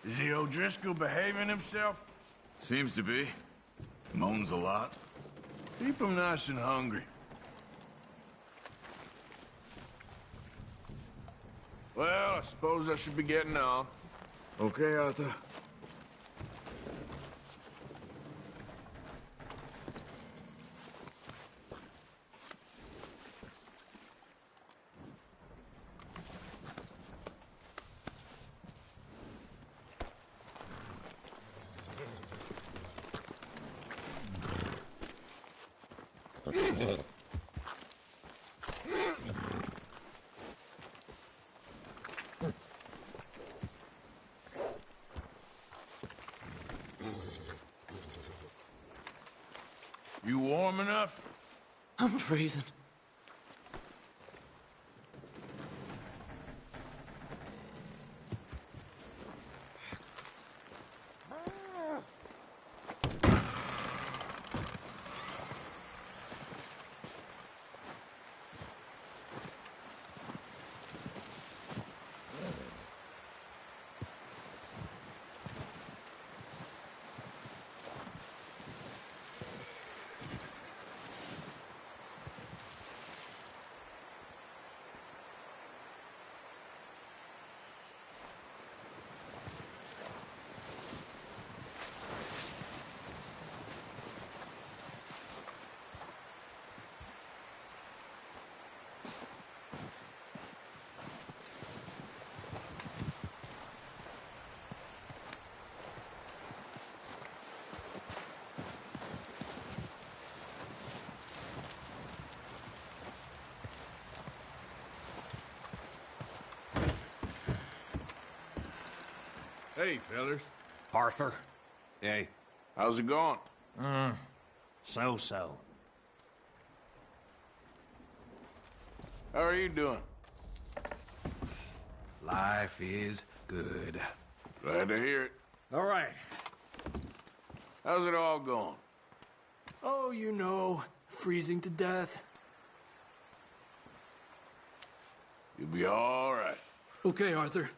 Is the O'Driscoll behaving himself? Seems to be. Moans a lot. Keep him nice and hungry. Well, I suppose I should be getting on. Okay, Arthur. You warm enough? I'm freezing. Hey, fellas. Arthur. Hey. How's it going? So-so. How are you doing? Life is good. Glad to hear it. All right. How's it all going? Oh, you know, freezing to death. You'll be all right. Okay, Arthur.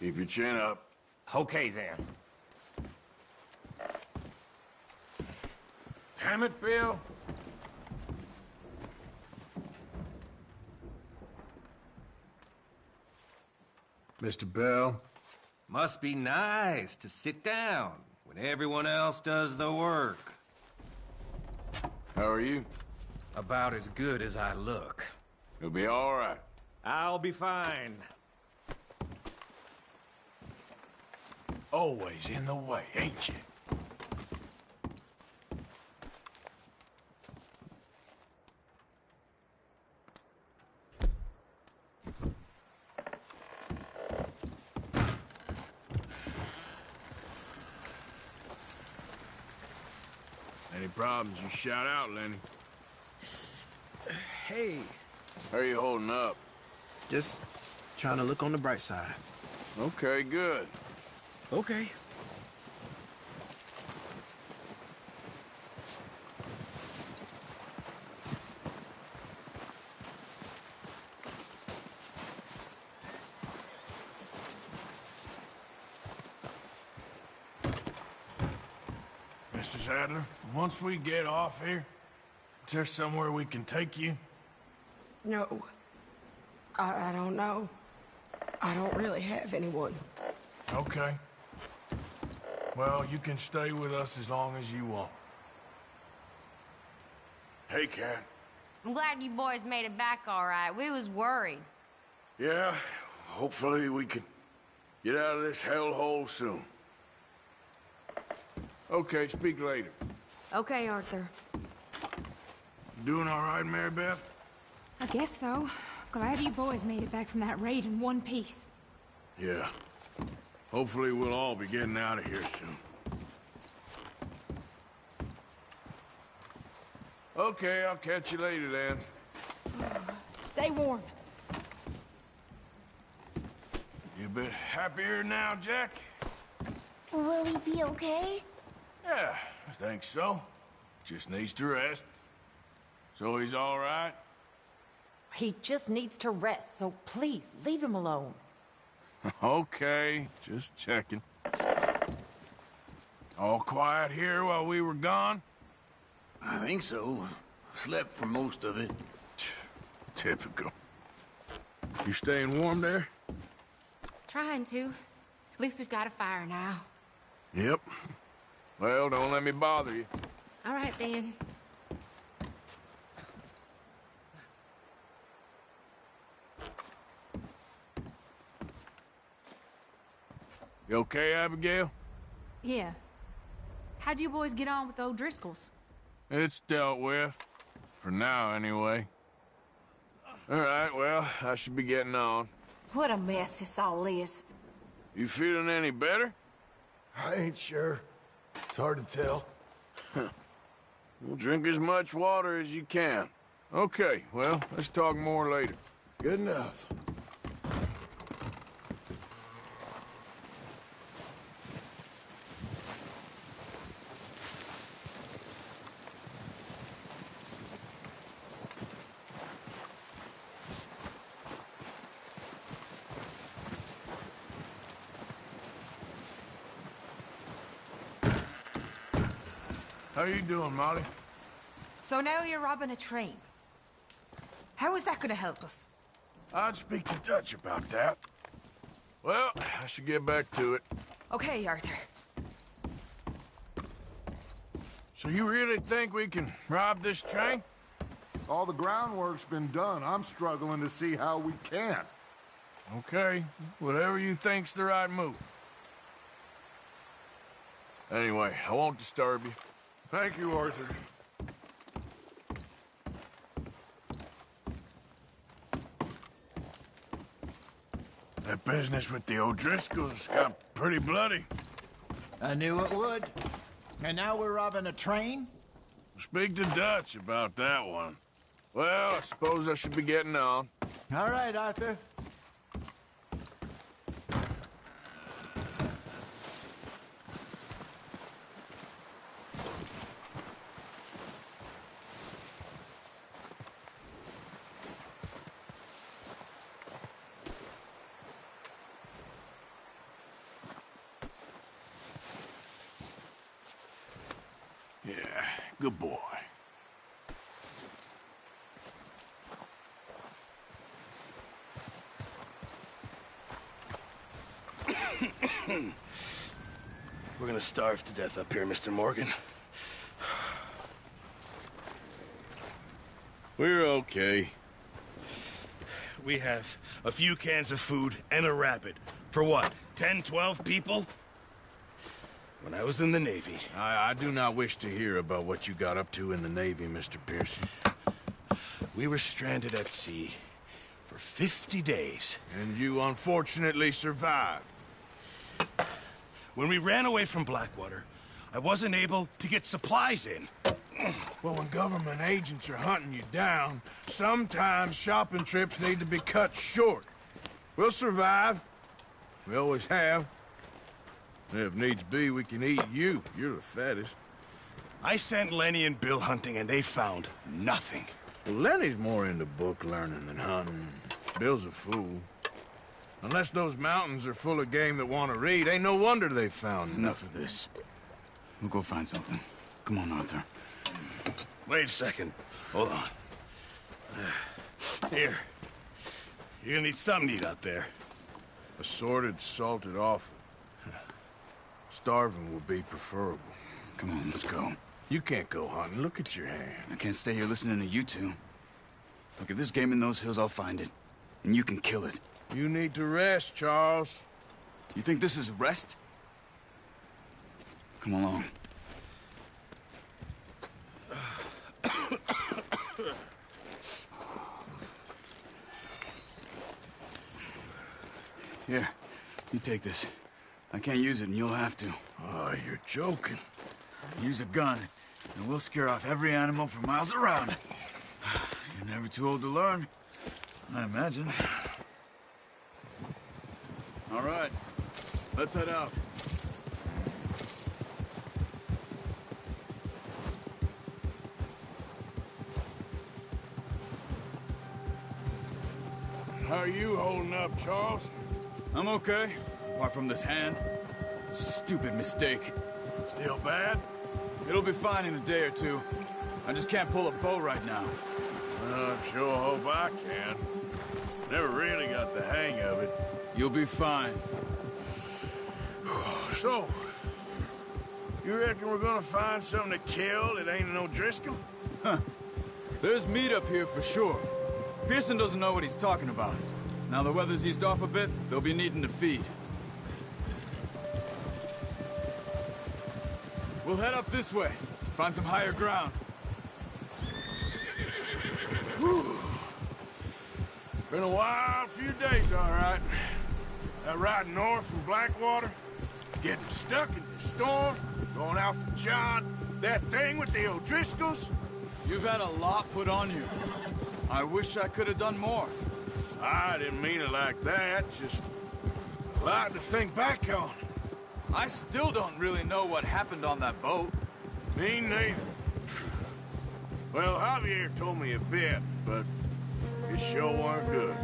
Keep your chin up. Okay, then. Damn it, Bill. Mr. Bell. Must be nice to sit down when everyone else does the work. How are you? About as good as I look. You'll be all right. I'll be fine. Always in the way, ain't you? Any problems, you shout out, Lenny. Hey, How are you holding up? just trying to look on the bright side. Okay, good. Okay. Mrs. Adler, once we get off here, is there somewhere we can take you? No. I don't know. I don't really have anyone. Okay. Well, you can stay with us as long as you want. Hey, Cat. I'm glad you boys made it back all right. We was worried. Yeah, hopefully we can get out of this hellhole soon. Okay, speak later. Okay, Arthur. Doing all right, Mary Beth? I guess so. Glad you boys made it back from that raid in one piece. Yeah. Hopefully we'll all be getting out of here soon. Okay, I'll catch you later then. Stay warm. You a bit happier now, Jack? Will he be okay? Yeah, I think so. Just needs to rest. So he's all right? He just needs to rest, so please, leave him alone. Okay, just checking. All quiet here while we were gone? I think so. Slept for most of it. Typical. You staying warm there? Trying to. At least we've got a fire now. Yep. Well, don't let me bother you. All right, then. You okay, Abigail? Yeah. How'd you boys get on with the O'Driscolls? It's dealt with. For now, anyway. All right, well, I should be getting on. What a mess this all is. You feeling any better? I ain't sure. It's hard to tell. Well, drink as much water as you can. Okay, well, let's talk more later. Good enough. How you doing, Molly? So now you're robbing a train. How is that gonna help us? I'd speak to Dutch about that. Well, I should get back to it. Okay, Arthur. So you really think we can rob this train? All the groundwork's been done. I'm struggling to see how we can't. Okay, whatever you think's the right move. Anyway, I won't disturb you. Thank you, Arthur. That business with the O'Driscolls got pretty bloody. I knew it would. And now we're robbing a train? Speak to Dutch about that one. Well, I suppose I should be getting on. All right, Arthur. Yeah, good boy. We're gonna starve to death up here, Mr. Morgan. We're okay. We have a few cans of food and a rabbit. For what, 10, 12 people? When I was in the Navy... I do not wish to hear about what you got up to in the Navy, Mr. Pearson. We were stranded at sea for 50 days. And you unfortunately survived. When we ran away from Blackwater, I wasn't able to get supplies in. Well, when government agents are hunting you down, sometimes shopping trips need to be cut short. We'll survive. We always have. If needs be, we can eat you. You're the fattest. I sent Lenny and Bill hunting, and they found nothing. Well, Lenny's more into book learning than hunting. Bill's a fool. Unless those mountains are full of game that want to read, ain't no wonder they found Enough of this. We'll go find something. Come on, Arthur. Wait a second. Hold on. Here. You're gonna need something to eat out there. Assorted, salted offal. Starving would be preferable. Come on, let's go. You can't go hunting. Look at your hand. I can't stay here listening to you two. Look, if there's game in those hills, I'll find it. And you can kill it. You need to rest, Charles. You think this is rest? Come along. Here, you take this. I can't use it, and you'll have to. Oh, you're joking. Use a gun, and we'll scare off every animal for miles around. You're never too old to learn, I imagine. All right, let's head out. How are you holding up, Charles? I'm okay, apart from this hand. Stupid mistake. Still bad? It'll be fine in a day or two. I just can't pull a bow right now. I sure hope I can. Never really got the hang of it. You'll be fine. So, you reckon we're gonna find something to kill that ain't no Driscoll? Huh. There's meat up here for sure. Pearson doesn't know what he's talking about. Now the weather's eased off a bit, they'll be needing to feed. We'll head up this way. Find some higher ground. Whew. Been a wild few days, all right. That ride north from Blackwater, getting stuck in the storm, going out from John, that thing with the O'Driscolls. You've had a lot put on you. I wish I could have done more. I didn't mean it like that, just a lot to think back on. I still don't really know what happened on that boat. Me neither. Well, Javier told me a bit, but it sure weren't good.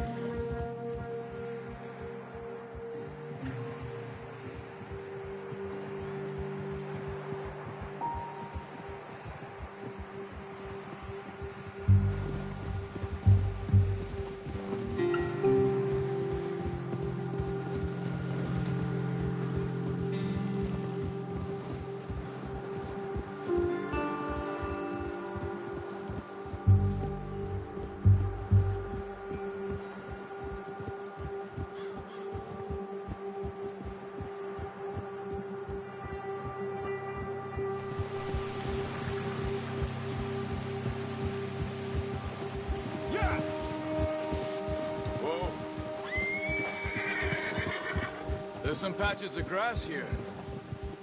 There's some patches of grass here.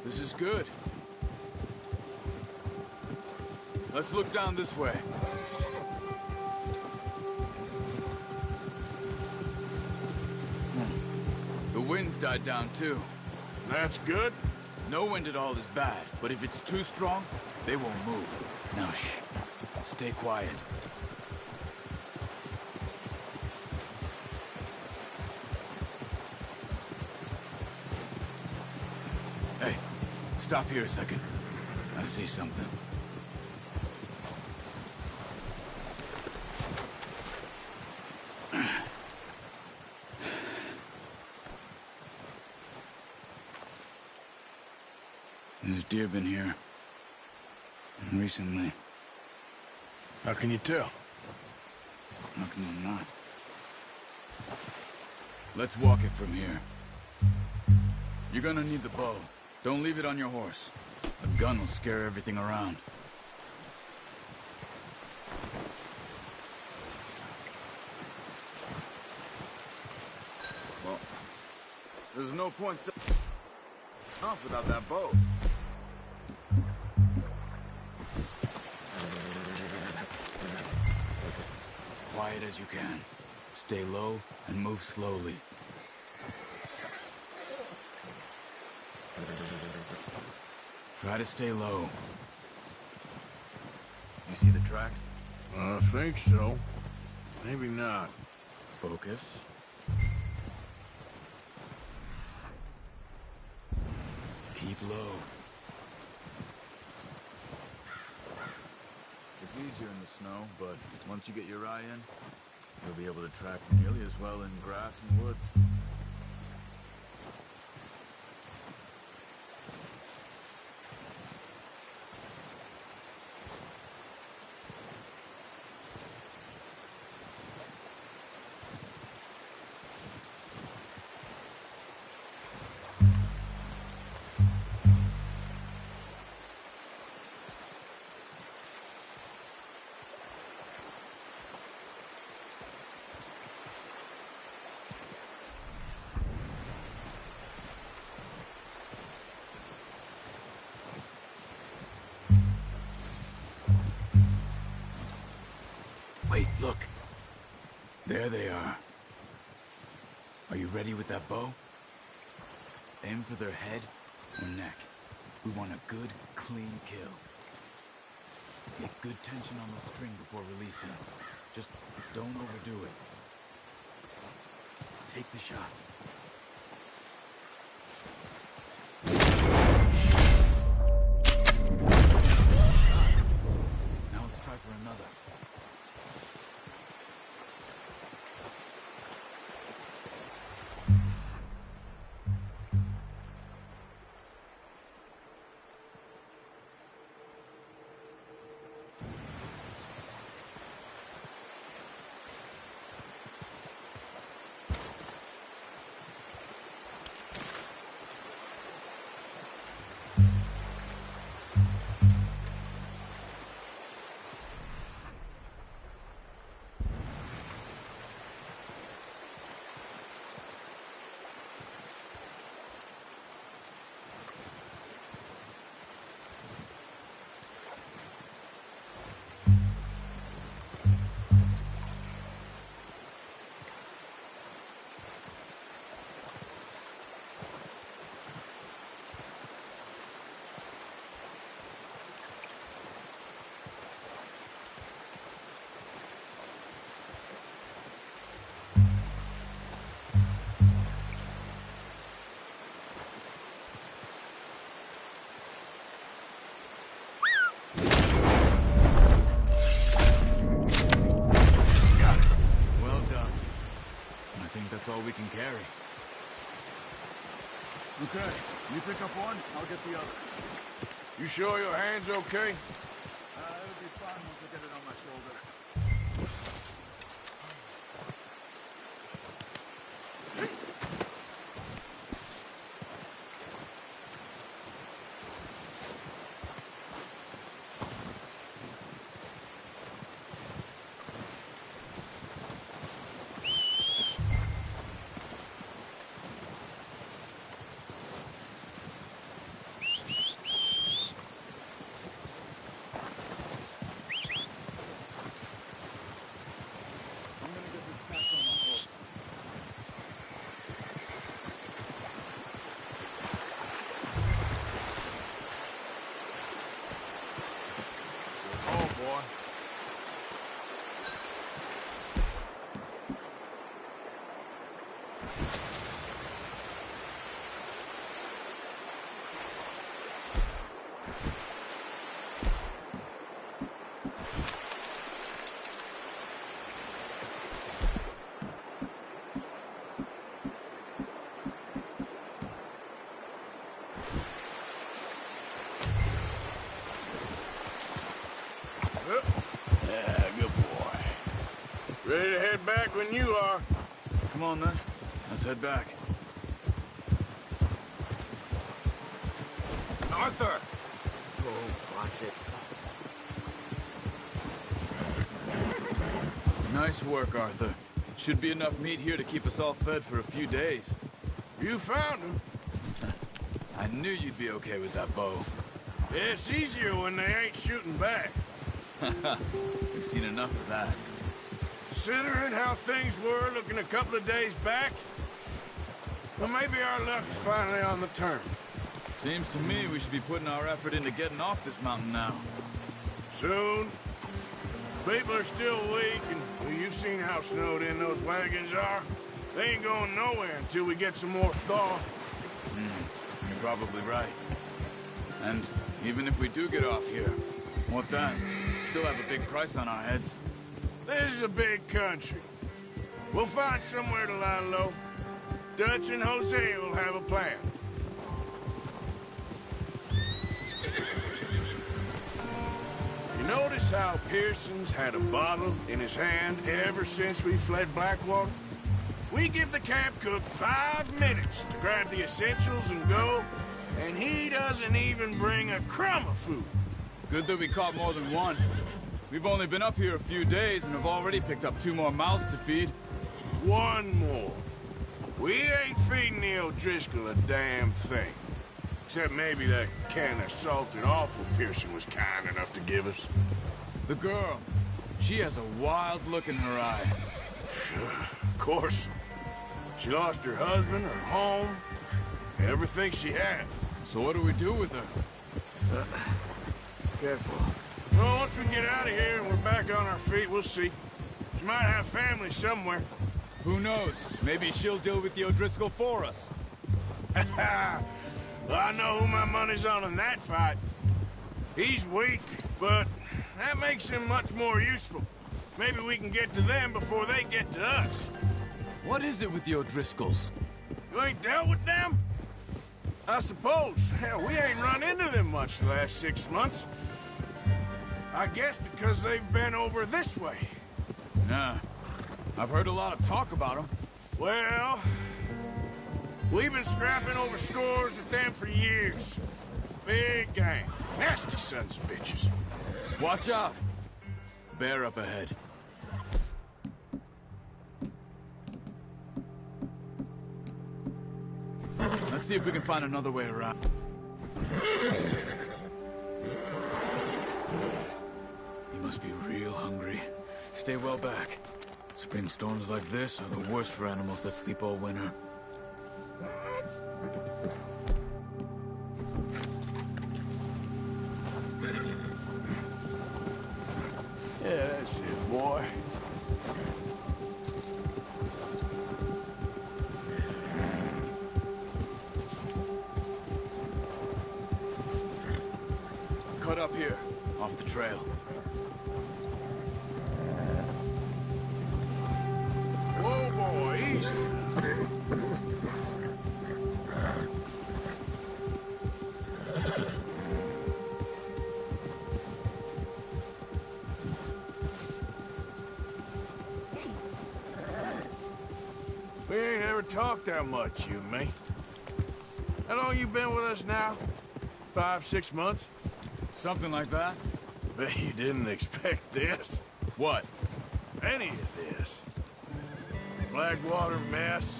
This is good. Let's look down this way. The wind's died down too. That's good. No wind at all is bad, but if it's too strong, they won't move. Now shh. Stay quiet. Hey, stop here a second. I see something. There's deer been here. Recently. How can you tell? How can you not? Let's walk it from here. You're gonna need the bow. Don't leave it on your horse. A gun will scare everything around. Well, there's no point off without that bow. Quiet as you can. Stay low and move slowly. Try to stay low. You see the tracks? I think so. Maybe not. Focus. Keep low. It's easier in the snow, but once you get your eye in, you'll be able to track nearly as well in grass and woods. Wait, look. There they are. Are you ready with that bow? Aim for their head or neck. We want a good, clean kill. Get good tension on the string before releasing. Just don't overdo it. Take the shot. another. That's all we can carry. Okay, you pick up one, I'll get the other. You sure your hand's okay? It'll be fine once I get it on my shoulder. Yeah, good boy. Ready to head back when you are. Come on, then. Let's head back. Arthur! Oh, watch it. Nice work, Arthur. Should be enough meat here to keep us all fed for a few days. You found him. I knew you'd be okay with that bow. Yeah, it's easier when they ain't shooting back. We've seen enough of that. Considering how things were looking a couple of days back, well, maybe our luck's finally on the turn. Seems to me we should be putting our effort into getting off this mountain now. Soon. People are still weak, and well, you've seen how snowed in those wagons are. They ain't going nowhere until we get some more thaw. You're probably right. And even if we do get off here, what then? Still have a big price on our heads. This is a big country. We'll find somewhere to lie low. Dutch and Hosea will have a plan. You notice how Pearson's had a bottle in his hand ever since we fled Blackwater? We give the camp cook 5 minutes to grab the essentials and go, and he doesn't even bring a crumb of food. Good that we caught more than one. We've only been up here a few days and have already picked up 2 more mouths to feed. 1 more. We ain't feeding the O'Driscoll a damn thing. Except maybe that can of salted offal Pearson was kind enough to give us. The girl. She has a wild look in her eye. Of course. She lost her husband, her home, everything she had. So what do we do with her? Careful. Well, once we get out of here and we're back on our feet, we'll see. She might have family somewhere. Who knows? Maybe she'll deal with the O'Driscoll for us. Well, I know who my money's on in that fight. He's weak, but that makes them much more useful. Maybe we can get to them before they get to us. What is it with the O'Driscolls? You ain't dealt with them? I suppose. Hell, we ain't run into them much the last 6 months. I guess because they've been over this way. Nah. I've heard a lot of talk about them. Well, we've been scrapping over scores with them for years. Big gang. Nasty sons of bitches. Watch out. Bear up ahead. Let's see if we can find another way around. He must be real hungry. Stay well back. Spring storms like this are the worst for animals that sleep all winter. Yeah, that's it, boy. Cut up here, off the trail. Whoa, boy, easy. We ain't ever talked that much, you and me. How long you been with us now? 5, 6 months? Something like that? Bet you didn't expect this. What? Any of this. Blackwater mess.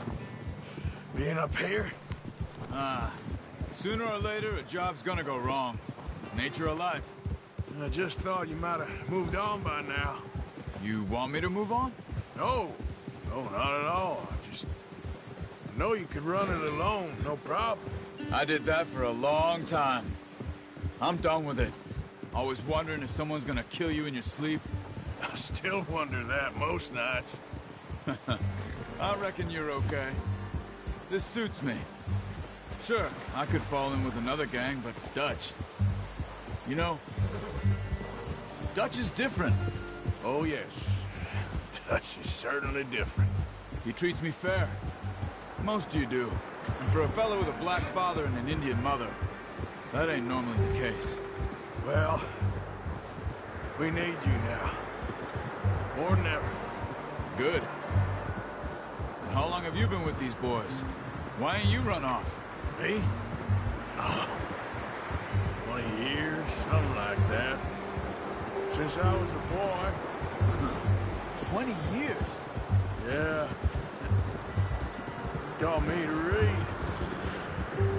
Being up here. Sooner or later, a job's gonna go wrong. Nature of life. I just thought you might have moved on by now. You want me to move on? No. No, not at all. I know you could run it alone, no problem. I did that for a long time. I'm done with it. Always wondering if someone's gonna kill you in your sleep. I still wonder that most nights. I reckon you're okay. This suits me. Sure, I could fall in with another gang, but Dutch... You know, Dutch is different. Oh, yes. Dutch is certainly different. He treats me fair. Most of you do. And for a fellow with a black father and an Indian mother, that ain't normally the case. Well, we need you now. More than ever. Good. And how long have you been with these boys? Why ain't you run off? Me? 20 years, something like that. Since I was a boy. 20 years? Yeah. Taught me to read.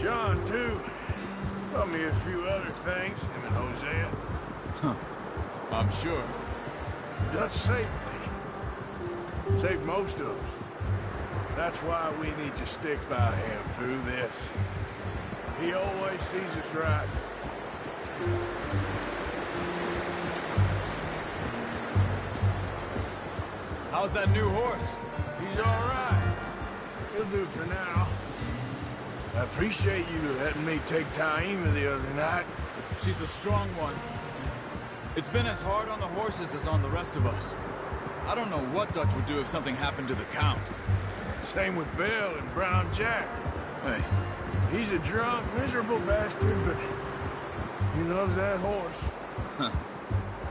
John, too. Taught me a few other things, him and Hosea. Huh. I'm sure. Dutch saved me. Saved most of us. That's why we need to stick by him through this. He always sees us right. How's that new horse? He's all right. He'll do for now. I appreciate you letting me take Taima the other night. She's a strong one. It's been as hard on the horses as on the rest of us. I don't know what Dutch would do if something happened to the Count. Same with Bill and Brown Jack. Hey. He's a drunk, miserable bastard, but he loves that horse. Huh.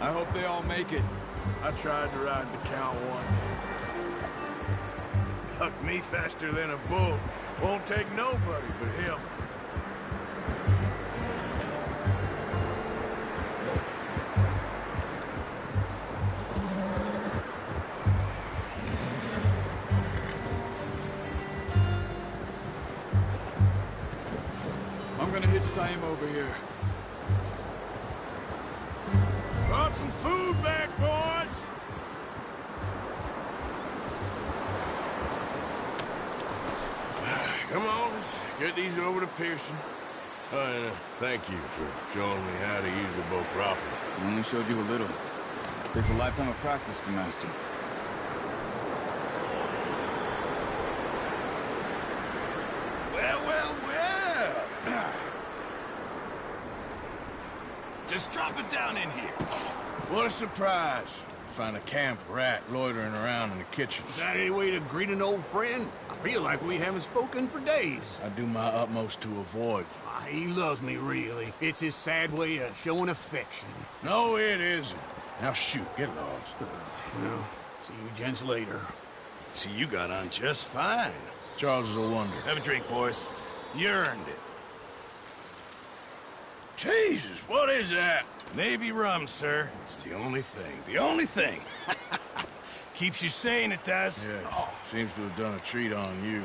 I hope they all make it. I tried to ride the Count once. Hucked me faster than a bull. Won't take nobody but him. I'm gonna hitch Taima over here. Brought some food back, boys! Come on, let's get these over to Pearson. Oh, and thank you for showing me how to use the bow properly. I only showed you a little. Takes a lifetime of practice to master. Well, well, well! Just drop it down in here. What a surprise. Find a camp rat loitering around in the kitchen. Is that any way to greet an old friend? I feel like we haven't spoken for days. I do my utmost to avoid you. He loves me, really. It's his sad way of showing affection. No, it isn't. Now shoot, get lost. Well, see you gents later. See, you got on just fine. Charles is a wonder. Have a drink, boys. You earned it. Jesus, what is that? Navy rum, sir. It's the only thing. The only thing. Keeps you sane, it does. Yes. Seems to have done a treat on you.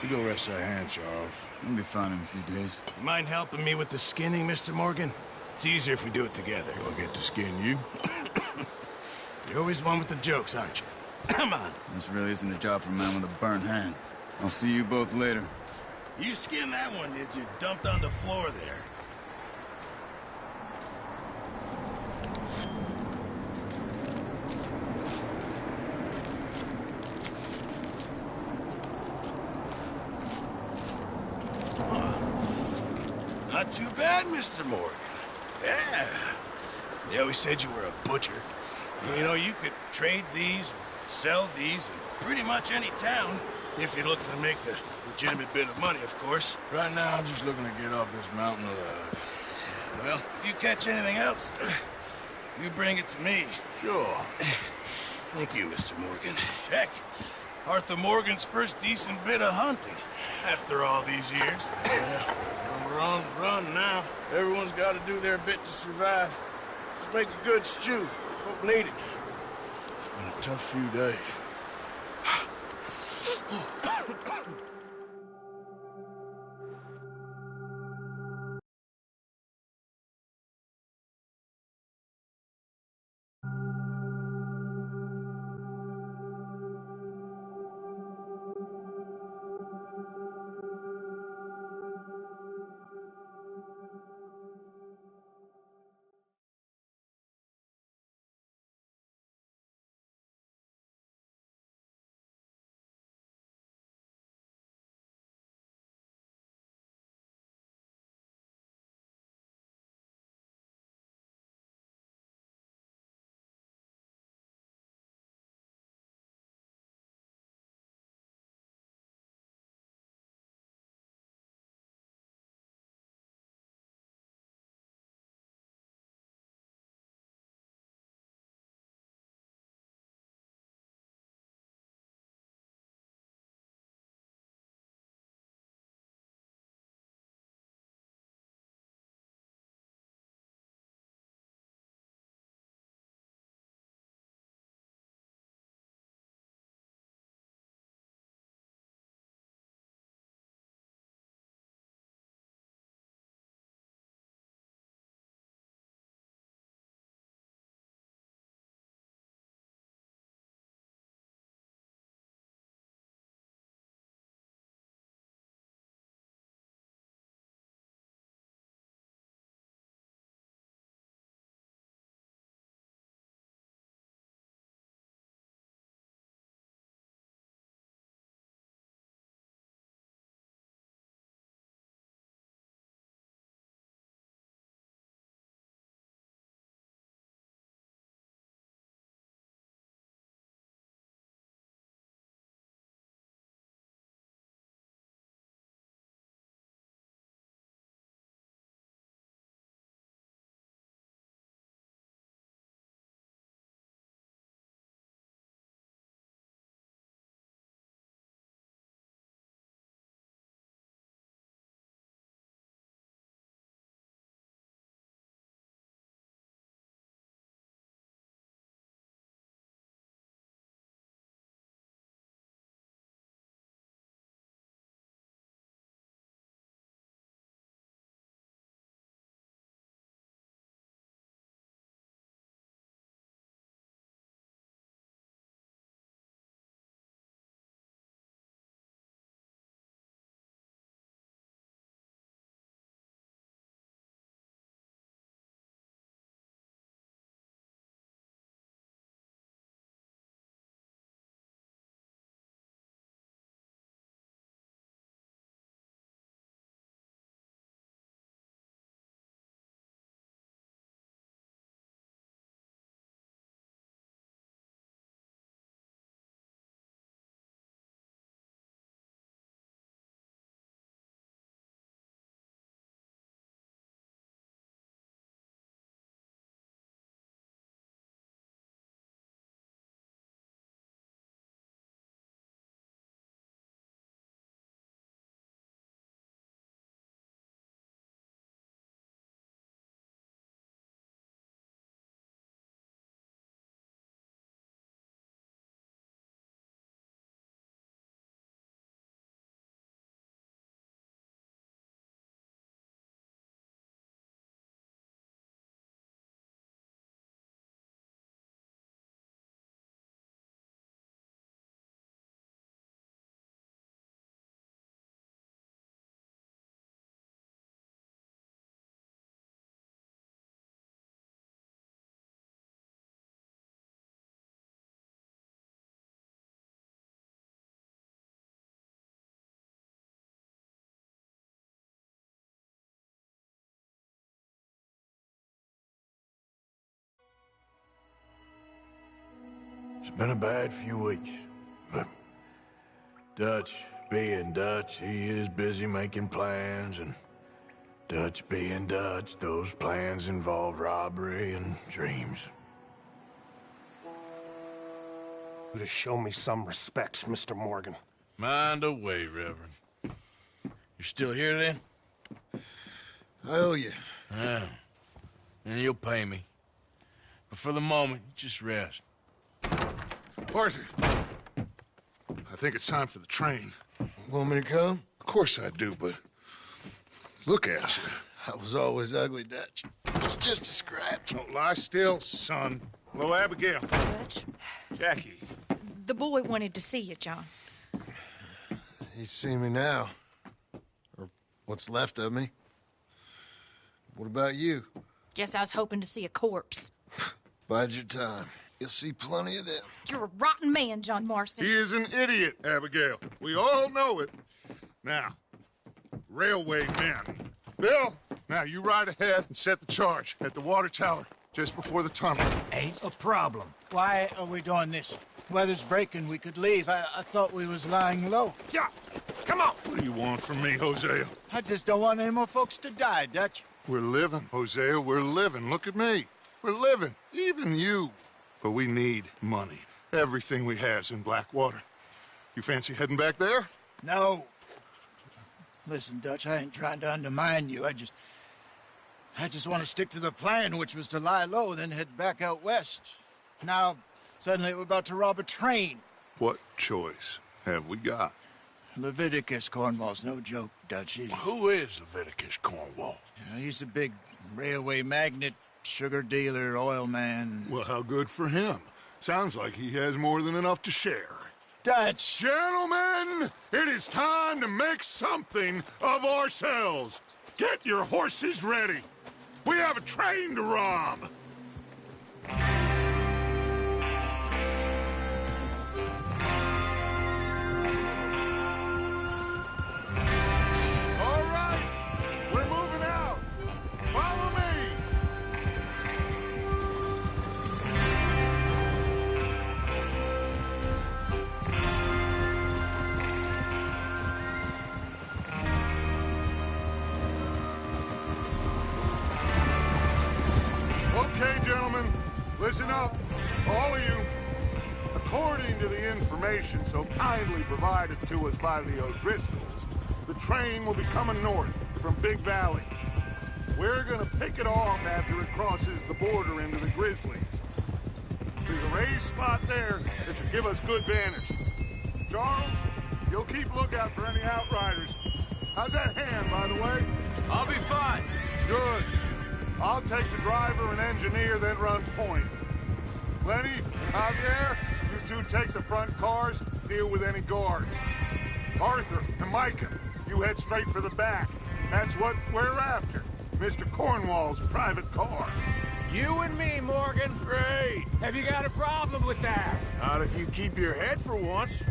You go rest that hand, Charles. We'll be fine in a few days. You mind helping me with the skinning, Mr. Morgan? It's easier if we do it together. Do I get to skin you? You're always one with the jokes, aren't you? Come on. This really isn't a job for a man with a burnt hand. I'll see you both later. You skinned that one, did you? Dumped on the floor there. Not too bad, Mr. Morgan. Yeah. They always said you were a butcher. You know, you could trade these, or sell these in pretty much any town, if you're looking to make a legitimate bit of money, of course. Right now, I'm just looking to get off this mountain alive. Well, if you catch anything else, you bring it to me. Sure. Thank you, Mr. Morgan. Heck, Arthur Morgan's first decent bit of hunting, after all these years. Yeah. We're on the run now. Everyone's got to do their bit to survive. Just make a good stew. Folk need it. It's been a tough few days. It's been a bad few weeks, but Dutch being Dutch, he is busy making plans, and Dutch being Dutch, those plans involve robbery and dreams. To show me some respect, Mr. Morgan. Mind away, Reverend. You still here, then? I owe you. Yeah. And you'll pay me. But for the moment, just rest. Arthur, I think it's time for the train. Want me to come? Of course I do, but look at you. I was always ugly, Dutch. It's just a scratch. Don't lie still, son. Hello, Abigail. Dutch, Jackie. the boy wanted to see you, John. He'd see me now. Or what's left of me. What about you? Guess I was hoping to see a corpse. Bide your time. You'll see plenty of them. You're a rotten man, John Marston. He is an idiot, Abigail. We all know it. Now, railway men. Bill, now you ride ahead and set the charge at the water tower just before the tunnel. Ain't a problem. Why are we doing this? Weather's breaking. We could leave. I thought we was lying low. Yeah, come on. What do you want from me, Hosea? I just don't want any more folks to die, Dutch. We're living, Hosea. We're living. Look at me. We're living. Even you. But we need money. Everything we has in Blackwater. You fancy heading back there? No. Listen, Dutch, I ain't trying to undermine you. I just want to stick to the plan, which was to lie low, then head back out west. Now, suddenly we're about to rob a train. What choice have we got? Leviticus Cornwall's no joke, Dutch. Who is Leviticus Cornwall? He's a big railway magnate, sugar dealer, oil man. Well, how good for him. Sounds like he has more than enough to share. Dutch! Gentlemen, it is time to make something of ourselves. Get your horses ready. We have a train to rob. All right, we're moving out. Follow me. Okay, gentlemen, listen up, all of you. According to the information so kindly provided to us by the O'Driscolls, the train will be coming north from Big Valley. We're gonna pick it off after it crosses the border into the Grizzlies. There's a raised spot there that should give us good vantage. Charles, you'll keep lookout for any outriders. How's that hand, by the way? I'll be fine. Good. I'll take the driver and engineer, then run point. Lenny and Javier, you two take the front cars, deal with any guards. Arthur and Micah, you head straight for the back. That's what we're after. Mr. Cornwall's private car. You and me, Morgan. Great. Have you got a problem with that? Not if you keep your head for once.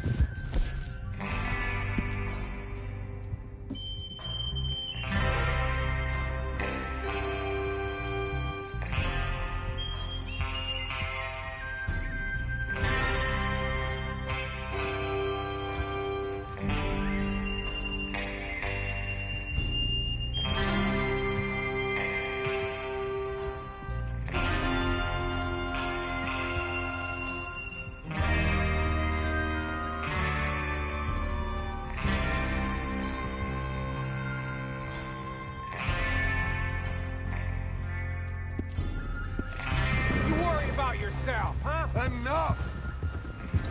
yourself, huh? Enough!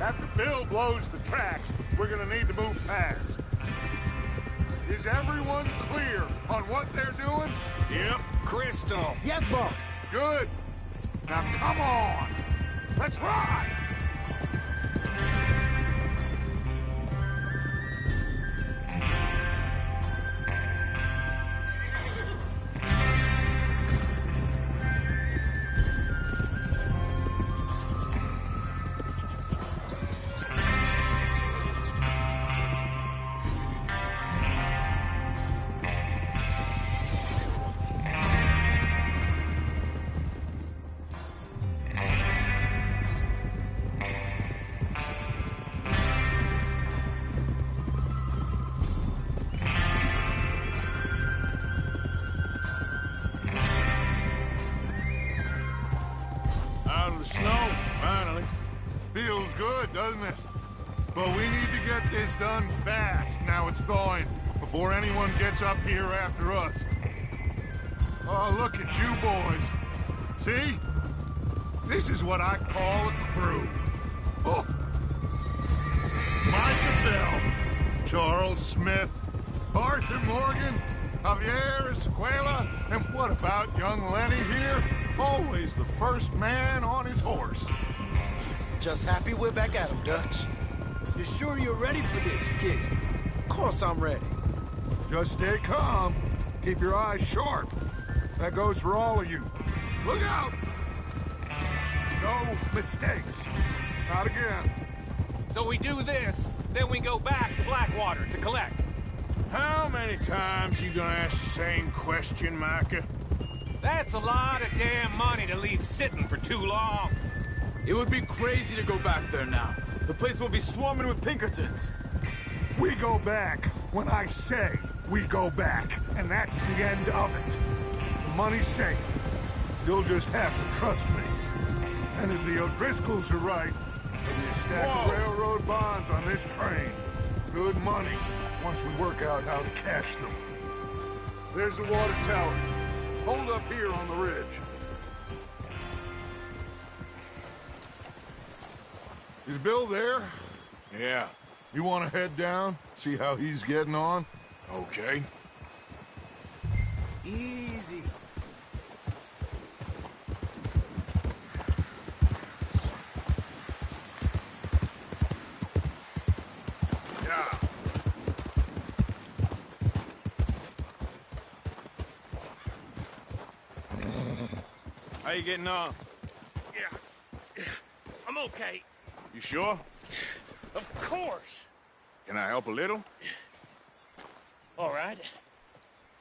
After Bill blows the tracks, we're gonna need to move fast. Is everyone clear on what they're doing? Yep, crystal. Yes, boss. Good. Now come on! Let's ride! good, doesn't it? But we need to get this done fast. Now it's thawing, before anyone gets up here after us. Oh, look at you boys. See? This is what I call a crew. Oh. Micah Bell, Charles Smith, Arthur Morgan, Javier Escuela, and what about young Lenny here? Always the first man on his horse. Just happy we're back at him, Dutch. You sure you're ready for this, kid? Of course I'm ready. Just stay calm. Keep your eyes sharp. That goes for all of you. Look out! No mistakes. Not again. So we do this, then we go back to Blackwater to collect. How many times you gonna ask the same question, Micah? That's a lot of damn money to leave sitting for too long. It would be crazy to go back there now. The place will be swarming with Pinkertons. We go back when I say we go back, and that's the end of it. The money's safe. You'll just have to trust me. And if the O'Driscolls are right, there'll be a stack of railroad bonds on this train. Good money, once we work out how to cash them. There's the water tower. Hold up here on the ridge. Is Bill there? Yeah. You want to head down, see how he's getting on? Okay. Easy. Yeah. How you getting on? Yeah. I'm okay. You sure? Of course. Can I help a little? All right.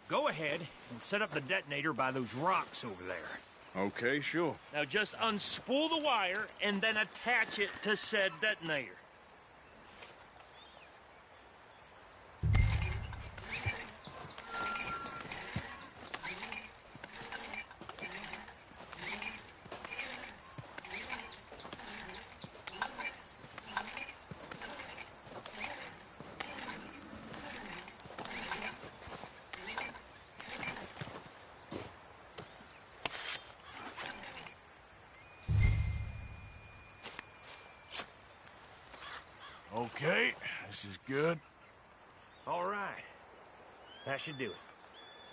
Go ahead and set up the detonator by those rocks over there. Okay, sure. Now just unspool the wire and then attach it to said detonator. Okay, this is good. All right. That should do it.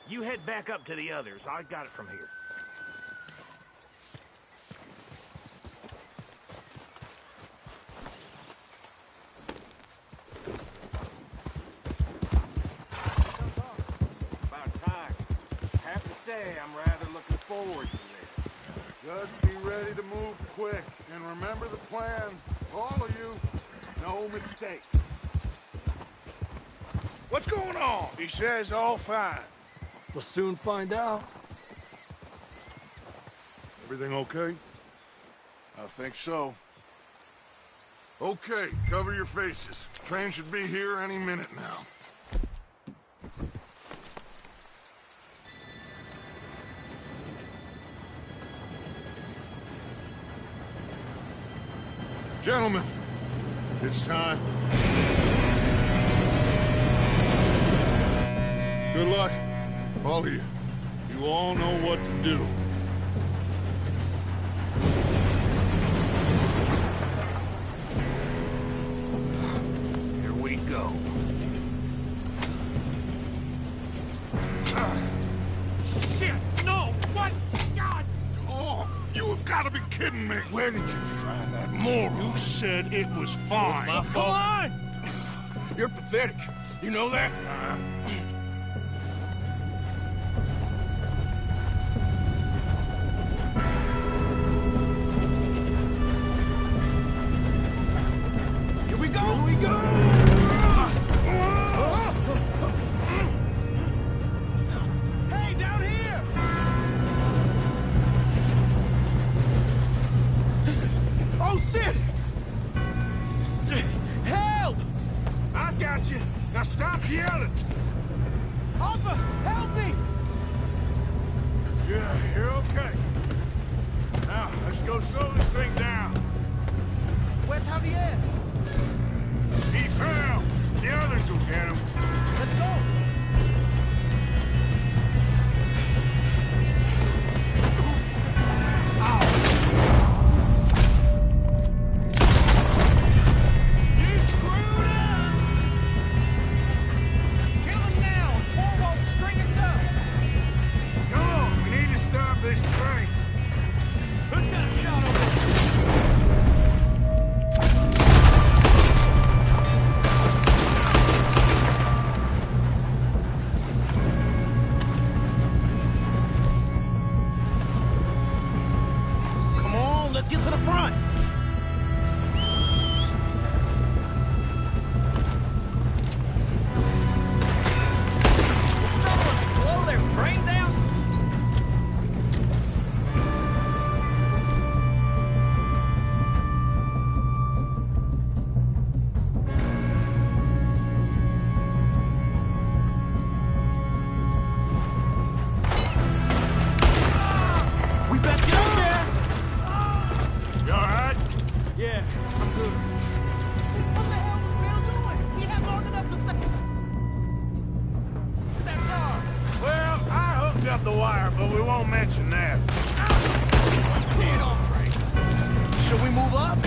You head back up to the others. I got it from here. About time. Have to say, I'm rather looking forward to this. Just be ready to move quick. And remember the plan. All of you, no mistake. What's going on? He says all fine. We'll soon find out. Everything okay? I think so. Okay, cover your faces. Train should be here any minute now. Gentlemen, it's time. Good luck, all of you. You all know what to do. Here we go. Shit! No! What? God! Oh, you have got to be kidding me. Where did you find that moron? You said it was fine. My fault. Come on! You're pathetic. You know that? Here we go! Here we go! Hey, down here! Oh, shit! Help! I got you. Now stop yelling. Arthur, help me! Yeah, you're okay. Now, let's go slow this thing down. Where's Javier? He fell. The others will get him. Let's go. This train. Who's got a shot over there? Come on, let's get to the front. Blow their brains out? Up the wire, but we won't mention that. Get on, right? Should we move up?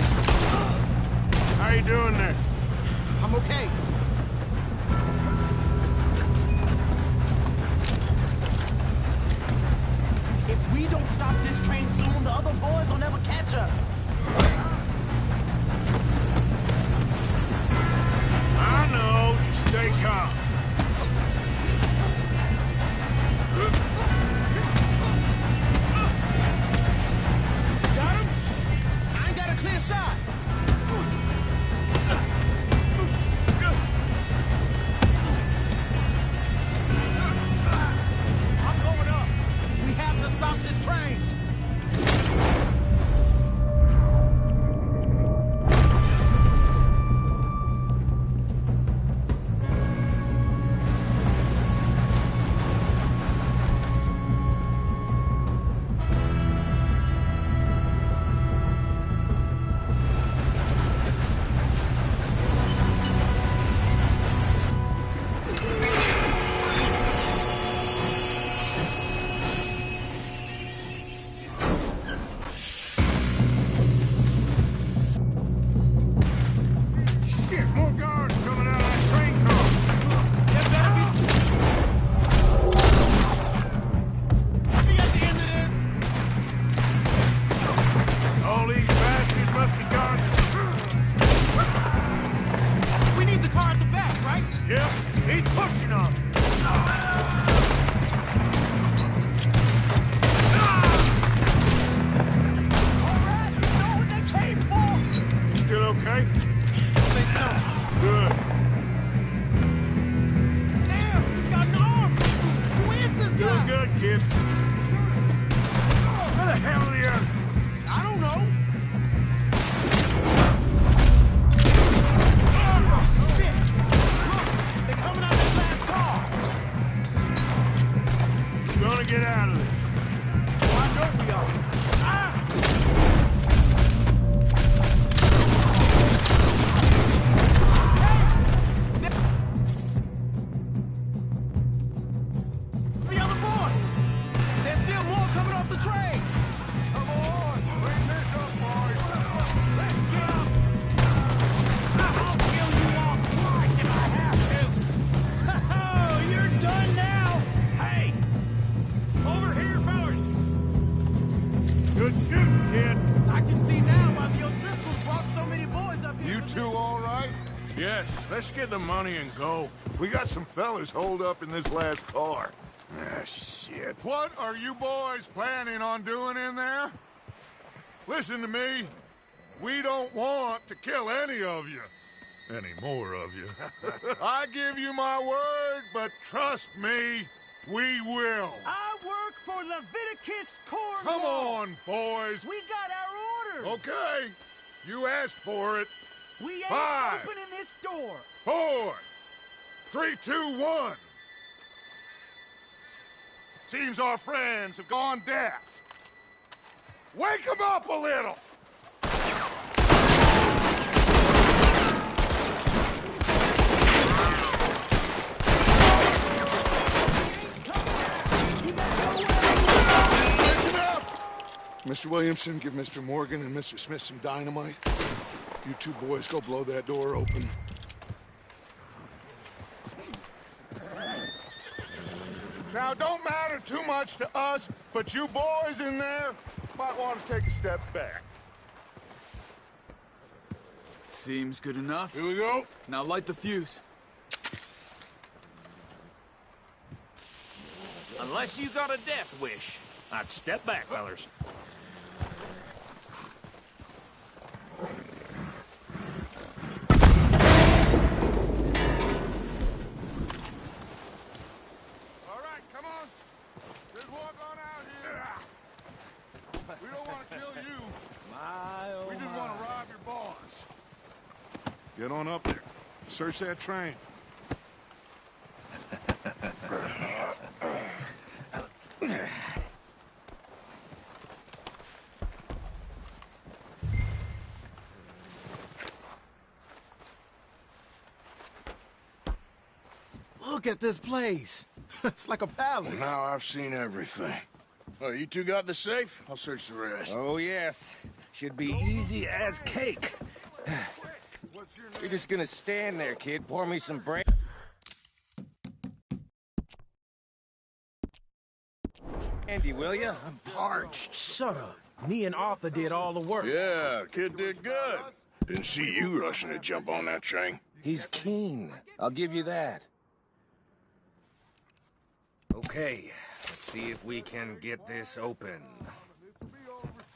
How you doing there? I'm okay. If we don't stop this train soon, the other boys will never catch us. I know, just stay calm. Clear shot! I'm going up. We have to stop this train. Let's get the money and go. We got some fellas holed up in this last car. Ah, shit. What are you boys planning on doing in there? Listen to me. We don't want to kill any of you. Any more of you. I give you my word, but trust me, we will. I work for Leviticus Corps. Come on, boys. We got our orders. Okay. You asked for it. We ain't 5, opening this door. 4, 3, 2, 1. Seems our friends have gone deaf. Wake them up a little! Mr. Williamson, give Mr. Morgan and Mr. Smith some dynamite. You two boys go blow that door open. Now, don't matter too much to us, but you boys in there might want to take a step back. Seems good enough. Here we go. Now light the fuse. Unless you got a death wish, I'd step back, fellers. All right, come on. Just walk on out here. We don't want to kill you. We just want to rob your boss. Get on up there. Search that train. Look at this place. It's like a palace. Now I've seen everything. Oh, you two got the safe? I'll search the rest. Oh, yes. Should be easy as cake. You're just gonna stand there, kid. Pour me some brandy. Andy, will ya? I'm parched. Shut up. Me and Arthur did all the work. Yeah, kid did good. Didn't see you rushing to jump on that train. He's keen. I'll give you that. Okay, let's see if we can get this open.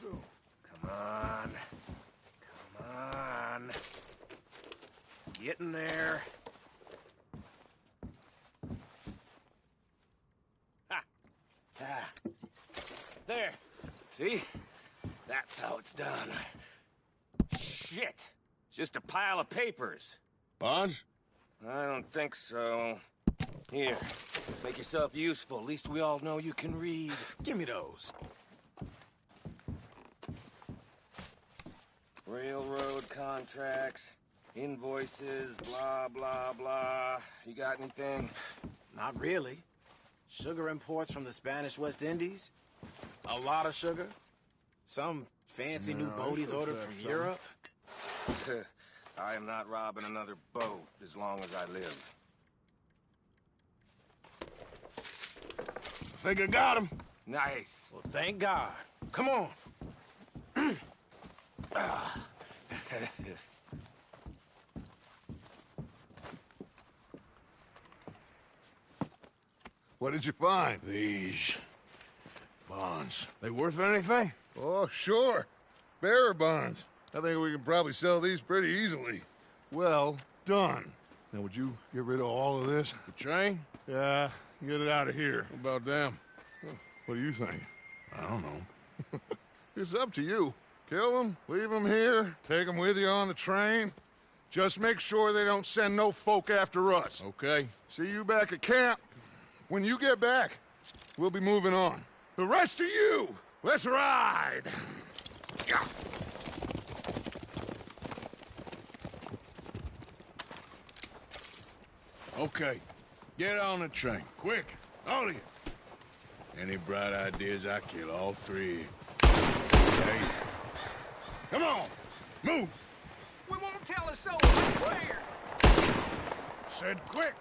Come on. Come on. Get in there. Ha! Ah. There. See? That's how it's done. Shit. It's just a pile of papers. Bonds? I don't think so. Here, make yourself useful. At least we all know you can read. Give me those. Railroad contracts, invoices, blah, blah, blah. You got anything? Not really. Sugar imports from the Spanish West Indies. A lot of sugar. Some fancy new boaties ordered from Europe. I am not robbing another boat as long as I live. I think I got him. Nice. Well, thank God. Come on. What did you find? These bonds. They worth anything? Oh, sure. Bearer bonds. I think we can probably sell these pretty easily. Well done. Now, would you get rid of all of this? The train? Yeah, get it out of here. What about them? What do you think? I don't know. It's up to you. Kill them, leave them here, take them with you on the train. Just make sure they don't send no folk after us. Okay. See you back at camp. When you get back, we'll be moving on. The rest of you, let's ride! Okay. Get on the train. Quick. All of you. Any bright ideas, I kill all three. Okay? Come on. Move. We won't tell us so. Where? Said quick.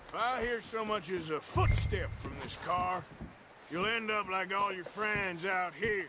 If I hear so much as a footstep from this car, you'll end up like all your friends out here.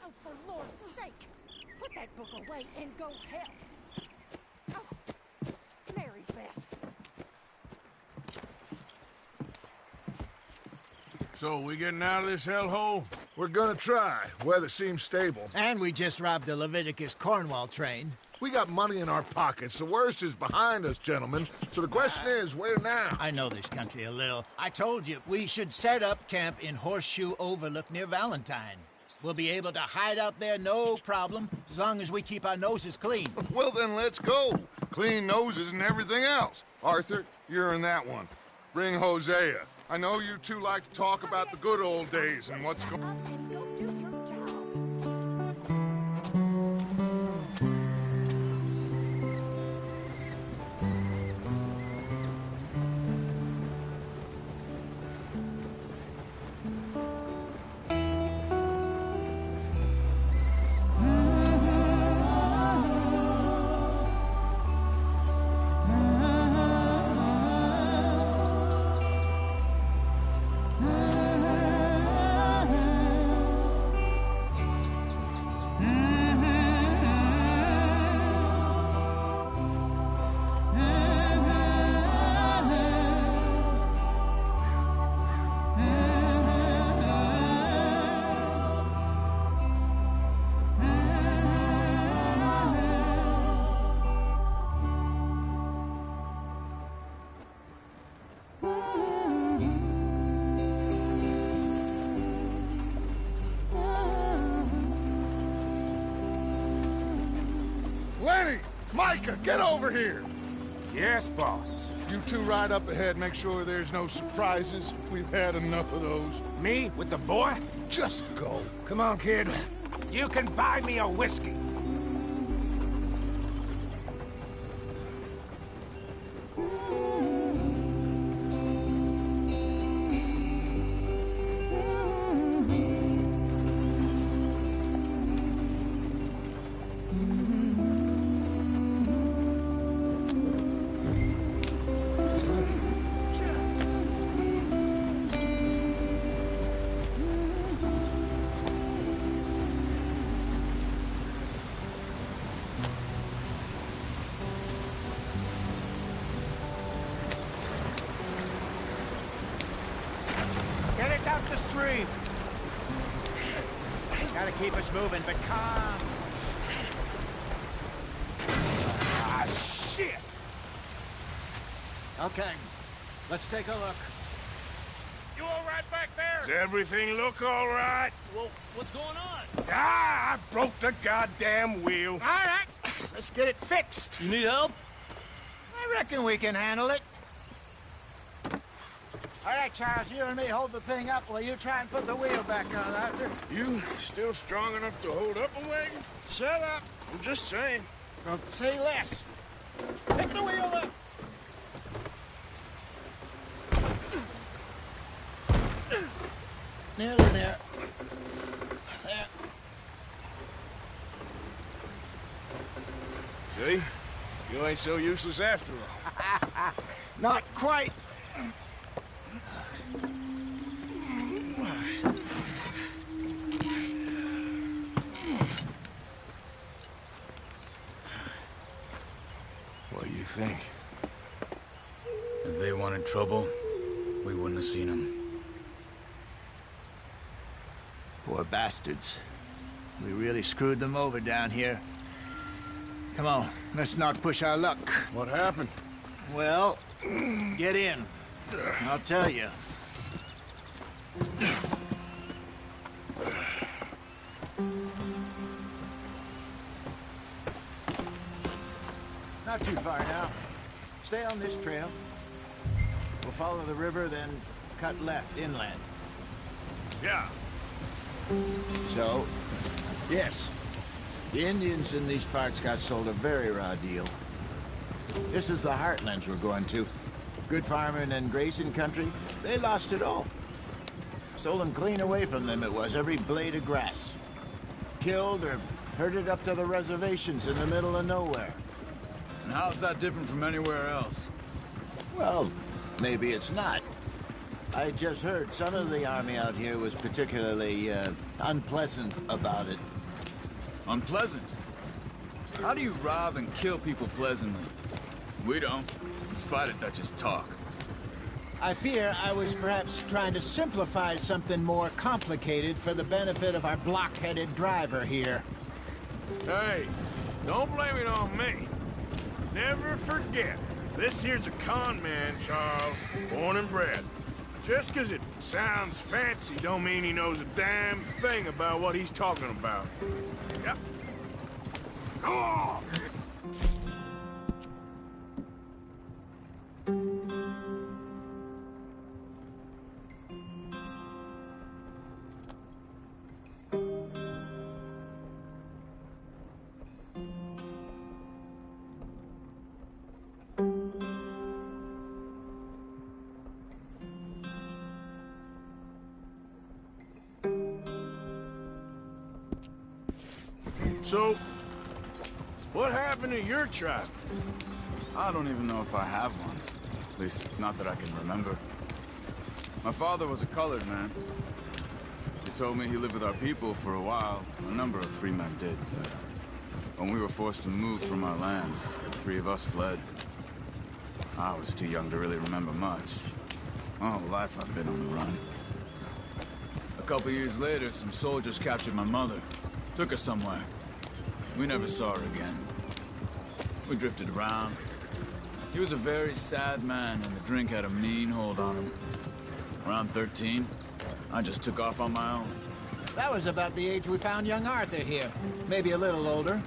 Oh, for Lord's sake! Put that book away and go help! Oh, Mary Beth. So, we getting out of this hellhole? We're gonna try. Weather seems stable. And we just robbed the Leviticus Cornwall train. We got money in our pockets. The worst is behind us, gentlemen. So the question is, where now? I know this country a little. I told you, we should set up camp in Horseshoe Overlook near Valentine. We'll be able to hide out there, no problem, as long as we keep our noses clean. Well, then let's go. Clean noses and everything else. Arthur, you're in that one. Bring Hosea. I know you two like to talk about the good old days and what's going on. Lenny! Micah, get over here! Yes, boss. You two ride up ahead, make sure there's no surprises. We've had enough of those. Me with the boy? Just go. Come on, kid. You can buy me a whiskey. Get us out the stream. Gotta keep us moving, but calm. Ah, shit! Okay, let's take a look. You all right back there? Does everything look all right? Well, what's going on? Ah, I broke the goddamn wheel. All right, let's get it fixed. You need help? I reckon we can handle it. All right, Charles, you and me hold the thing up while you try and put the wheel back on, Arthur. You still strong enough to hold up a wagon? Shut up. I'm just saying. Don't say less. Pick the wheel up. Nearly there. There. See? You ain't so useless after all. Not quite. What do you think? If they wanted trouble, we wouldn't have seen them. Poor bastards. We really screwed them over down here. Come on, let's not push our luck. What happened? Well, get in. I'll tell you. Not too far now. Stay on this trail. We'll follow the river, then cut left inland. Yeah. So, yes, the Indians in these parts got sold a very raw deal. This is the heartlands we're going to. Good farming and grazing country, they lost it all. Stolen clean away from them it was, every blade of grass. Killed or herded up to the reservations in the middle of nowhere. And how's that different from anywhere else? Well, maybe it's not. I just heard some of the army out here was particularly unpleasant about it. Unpleasant? How do you rob and kill people pleasantly? We don't, in spite of Dutch's talk. I fear I was perhaps trying to simplify something more complicated for the benefit of our block-headed driver here. Hey, don't blame it on me. Never forget, this here's a con man, Charles, born and bred. Just 'cause it sounds fancy don't mean he knows a damn thing about what he's talking about. Yep. Oh! So, what happened to your tribe? I don't even know if I have one. At least, not that I can remember. My father was a colored man. He told me he lived with our people for a while. A number of free men did. But when we were forced to move from our lands, the three of us fled. I was too young to really remember much. My whole life I've been on the run. A couple years later, some soldiers captured my mother. Took her somewhere. We never saw her again. We drifted around. He was a very sad man, and the drink had a mean hold on him. Around 13, I just took off on my own. That was about the age we found young Arthur here. Maybe a little older.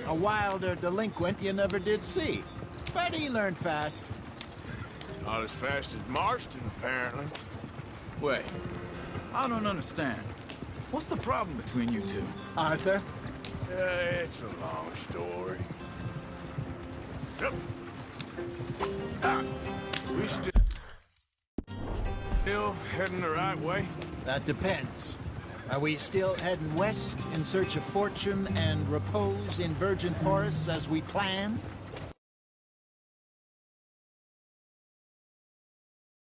A wilder delinquent you never did see. But he learned fast. Not as fast as Marston, apparently. Wait, I don't understand. What's the problem between you two? Arthur? It's a long story. Yep. We still heading the right way? That depends. Are we still heading west in search of fortune and repose in virgin forests as we planned?